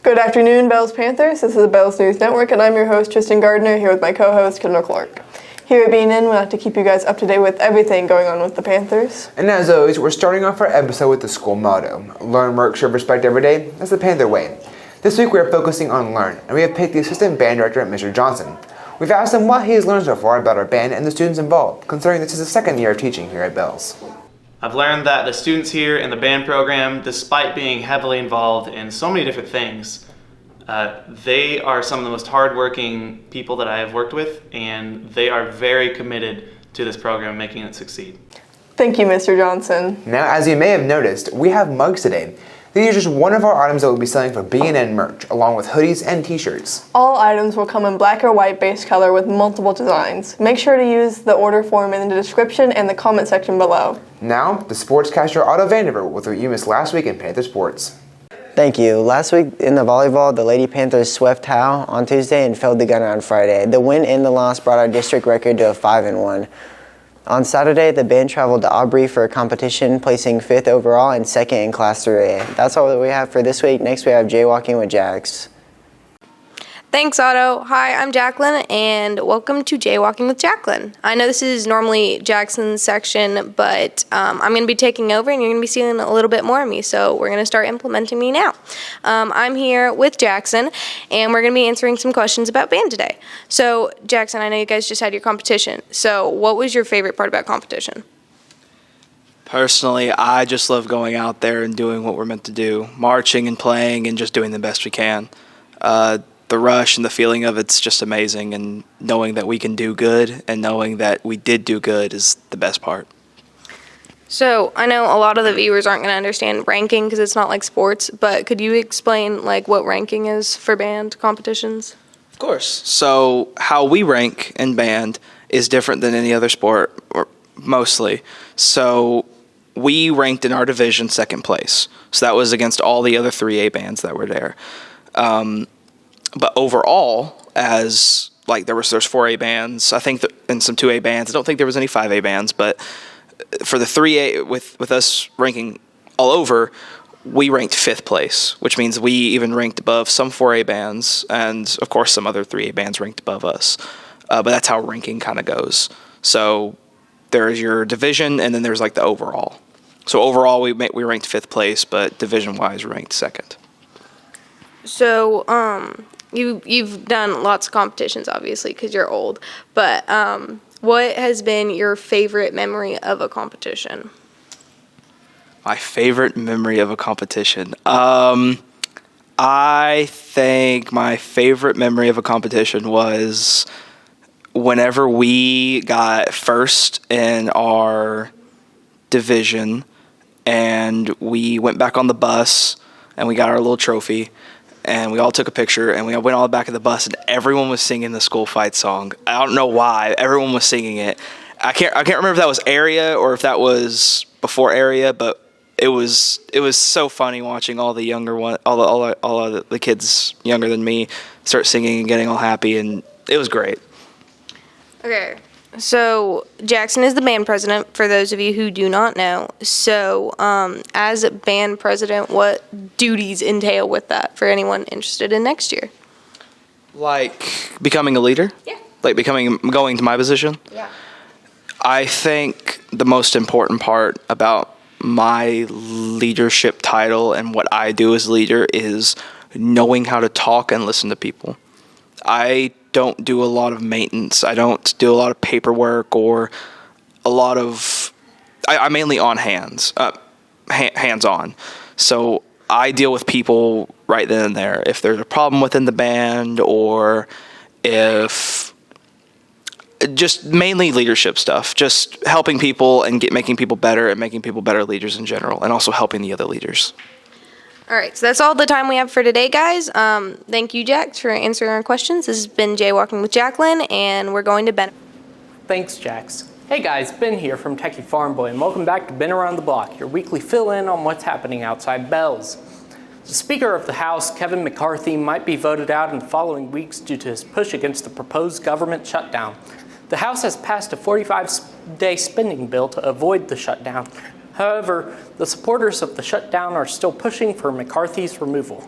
Good afternoon, Bells Panthers. This is the Bells News Network, and I'm your host, Tristan Gardner, here with my co-host, Kendall Clark. Here at BNN, we like to keep you guys up to date with everything going on with the Panthers. And as always, we're starting off our episode with the school motto, Learn, Work, Serve, Respect every day. That's the Panther way. This week we are focusing on learn, and we have picked the assistant band director, Mr. Johnson. We've asked him what he has learned so far about our band and the students involved, considering this is his second year of teaching here at Bells. I've learned that the students here in the band program, despite being heavily involved in so many different things, they are some of the most hardworking people that I have worked with, and they are very committed to this program, making it succeed. Thank you, Mr. Johnson. Now, as you may have noticed, we have mugs today. These are just one of our items that we'll be selling for BNN merch, along with hoodies and t-shirts. All items will come in black or white base color with multiple designs. Make sure to use the order form in the description and the comment section below. Now, the sportscaster Otto Vanderbilt with what you missed last week in Panther Sports. Thank you. Last week in the volleyball, the Lady Panthers swept Howe on Tuesday and failed the Gunner on Friday. The win and the loss brought our district record to a 5-1. On Saturday, the band traveled to Aubrey for a competition, placing 5th overall and 2nd in Class 3A. That's all that we have for this week. Next, we have Jaywalking with Jax. Thanks, Otto. Hi, I'm Jacqueline, and welcome to Jaywalking with Jacqueline. I know this is normally Jackson's section, but I'm going to be taking over, and you're going to be seeing a little bit more of me, so we're going to start implementing me now. I'm here with Jackson, and we're going to be answering some questions about band today. So, Jackson, I know you guys just had your competition, so what was your favorite part about competition? Personally, I just love going out there and doing what we're meant to do, marching and playing and just doing the best we can. The rush and the feeling of it's just amazing, and knowing that we can do good and knowing that we did do good is the best part. So I know a lot of the viewers aren't going to understand ranking because it's not like sports, but could you explain like what ranking is for band competitions? Of course. So how we rank in band is different than any other sport, or mostly. So we ranked in our division 2nd place. So that was against all the other 3A bands that were there. But overall, as like there's 4A bands, I think, and some 2A bands. I don't think there was any 5A bands, but for the 3A, with us ranking all over, we ranked 5th place, which means we even ranked above some 4A bands, and of course some other 3A bands ranked above us. But that's how ranking kind of goes. So there's your division, and then there's like the overall. So overall, we ranked 5th place, but division-wise, we ranked 2nd. So, you've done lots of competitions, obviously, because you're old. But what has been your favorite memory of a competition? My favorite memory of a competition. I think my favorite memory of a competition was whenever we got first in our division, and we went back on the bus, and we got our little trophy. And we all took a picture, and we went all the back of the bus, and everyone was singing the school fight song. I don't know why. Everyone was singing it. I can't remember if that was area or if that was before area, but it was so funny watching all the younger all of the kids younger than me start singing and getting all happy, and it was great. Okay. So, Jackson is the band president, for those of you who do not know. So, as a band president, what duties entail with that for anyone interested in next year? Like becoming a leader? Yeah. Like going to my position? Yeah. I think the most important part about my leadership title and what I do as leader is knowing how to talk and listen to people. I don't do a lot of maintenance. I don't do a lot of paperwork or a lot of... I'm mainly on hands-on. So I deal with people right then and there. If there's a problem within the band, or if... just mainly leadership stuff. Just helping people and making people better and making people better leaders in general, and also helping the other leaders. All right, so that's all the time we have for today, guys. Thank you, Jax, for answering our questions. This has been Jaywalking with Jacqueline, and we're going to Ben. Thanks, Jax. Hey guys, Ben here from Techie Farm Boy, and welcome back to Ben Around the Block, your weekly fill-in on what's happening outside Bells. The Speaker of the House, Kevin McCarthy, might be voted out in the following weeks due to his push against the proposed government shutdown. The House has passed a 45-day spending bill to avoid the shutdown. However, the supporters of the shutdown are still pushing for McCarthy's removal.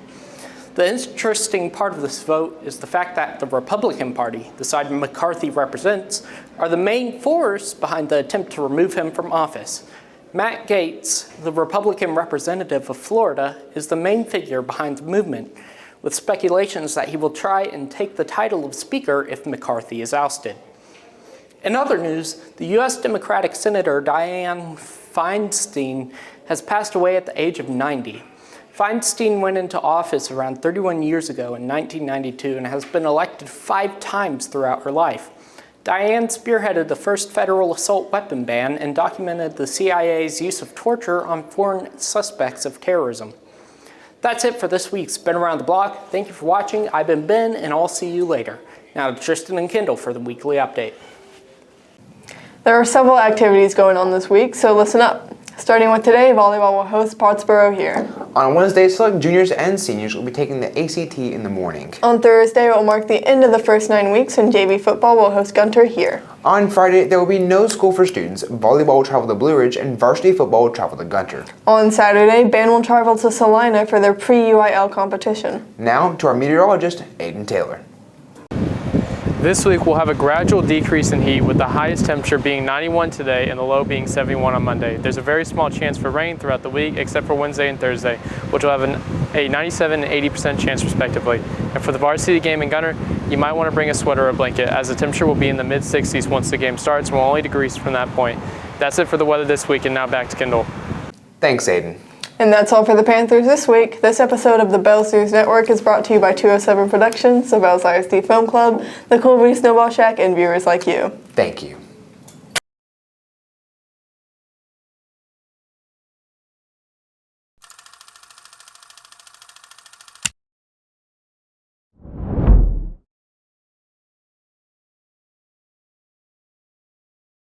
The interesting part of this vote is the fact that the Republican Party, the side McCarthy represents, are the main force behind the attempt to remove him from office. Matt Gaetz, the Republican representative of Florida, is the main figure behind the movement, with speculations that he will try and take the title of Speaker if McCarthy is ousted. In other news, the U.S. Democratic Senator Dianne Feinstein has passed away at the age of 90. Feinstein went into office around 31 years ago in 1992 and has been elected 5 times throughout her life. Dianne spearheaded the first federal assault weapon ban and documented the CIA's use of torture on foreign suspects of terrorism. That's it for this week's Been Around the Block. Thank you for watching. I've been Ben, and I'll see you later. Now to Tristan and Kendall for the weekly update. There are several activities going on this week, so listen up. Starting with today, volleyball will host Pottsboro here. On Wednesday, select juniors and seniors will be taking the ACT in the morning. On Thursday, it will mark the end of the first 9 weeks, and JV football will host Gunter here. On Friday, there will be no school for students. Volleyball will travel to Blue Ridge, and varsity football will travel to Gunter. On Saturday, band will travel to Salina for their pre-UIL competition. Now to our meteorologist, Aiden Taylor. This week we'll have a gradual decrease in heat with the highest temperature being 91 today and the low being 71 on Monday. There's a very small chance for rain throughout the week except for Wednesday and Thursday, which will have a 97 and 80% chance respectively. And for the varsity game in Gunter, you might want to bring a sweater or a blanket as the temperature will be in the mid-60s once the game starts and will only decrease from that point. That's it for the weather this week, and now back to Kendall. Thanks, Aiden. And that's all for the Panthers this week. This episode of the Bells News Network is brought to you by 207 Productions, the Bells ISD Film Club, the Cool Breeze Snowball Shack, and viewers like you. Thank you.